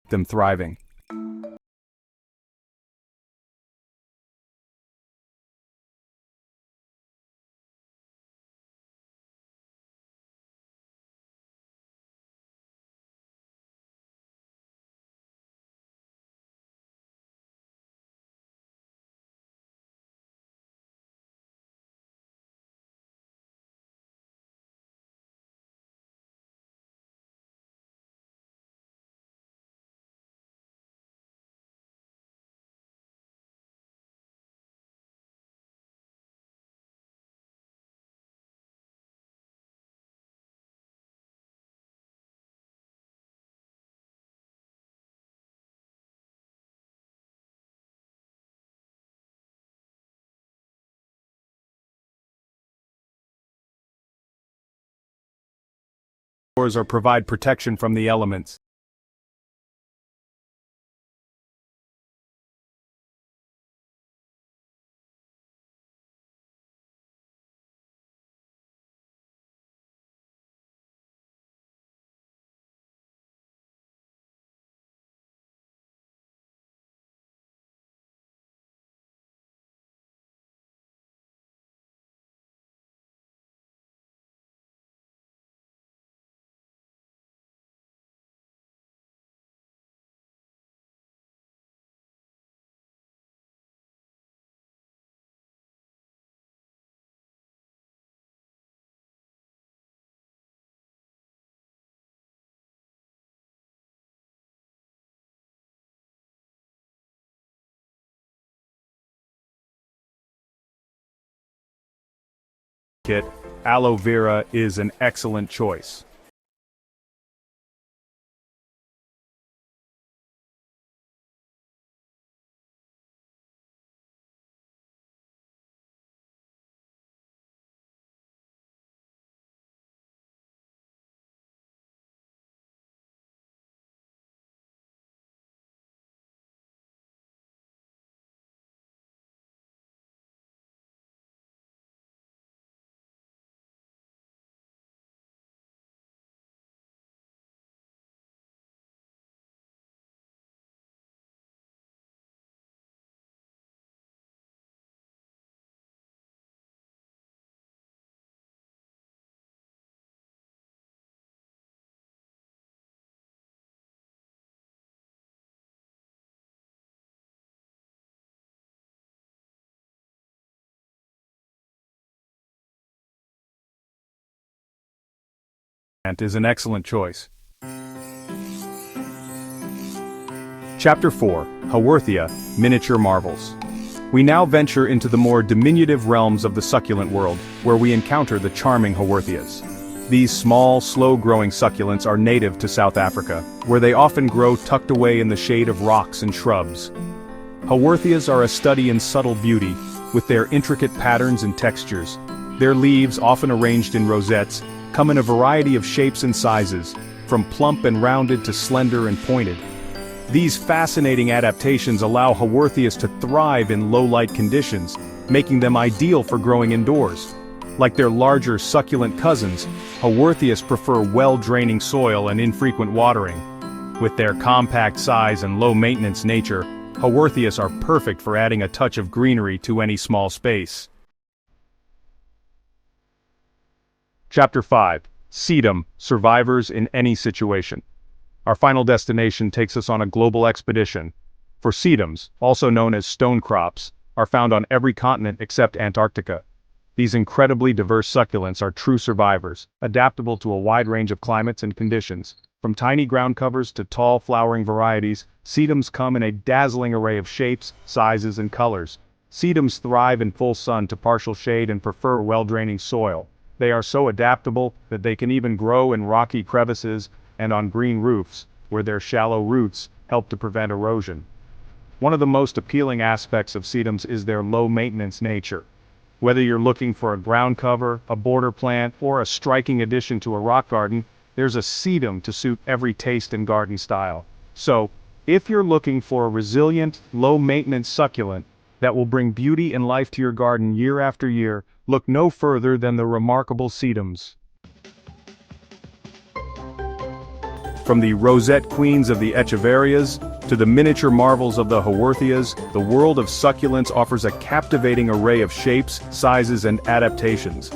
them thriving. Or provide protection from the elements. Aloe Vera is an excellent choice. Is an excellent choice. Chapter 4, Haworthia, Miniature Marvels. We now venture into the more diminutive realms of the succulent world, where we encounter the charming Haworthias. These small, slow-growing succulents are native to South Africa, where they often grow tucked away in the shade of rocks and shrubs. Haworthias are a study in subtle beauty, with their intricate patterns and textures. Their leaves, often arranged in rosettes, come in a variety of shapes and sizes, from plump and rounded to slender and pointed. These fascinating adaptations allow Haworthias to thrive in low-light conditions, making them ideal for growing indoors. Like their larger succulent cousins, Haworthias prefer well-draining soil and infrequent watering. With their compact size and low-maintenance nature, Haworthias are perfect for adding a touch of greenery to any small space. Chapter 5, Sedum, Survivors in Any Situation. Our final destination takes us on a global expedition. For sedums, also known as stone crops, are found on every continent except Antarctica. These incredibly diverse succulents are true survivors, adaptable to a wide range of climates and conditions. From tiny ground covers to tall flowering varieties, sedums come in a dazzling array of shapes, sizes, and colors. Sedums thrive in full sun to partial shade and prefer well-draining soil. They are so adaptable that they can even grow in rocky crevices and on green roofs, where their shallow roots help to prevent erosion. One of the most appealing aspects of sedums is their low-maintenance nature. Whether you're looking for a ground cover, a border plant, or a striking addition to a rock garden, there's a sedum to suit every taste and garden style. So, if you're looking for a resilient, low-maintenance succulent that will bring beauty and life to your garden year after year, look no further than the remarkable sedums. From the rosette queens of the Echeverias to the miniature marvels of the Haworthias, the world of succulents offers a captivating array of shapes, sizes, and adaptations.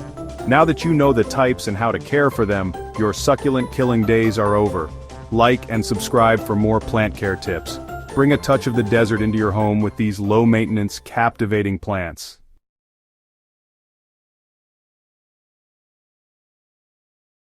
Now that you know the types and how to care for them, your succulent killing days are over. Like and subscribe for more plant care tips. Bring a touch of the desert into your home with these low-maintenance, captivating plants.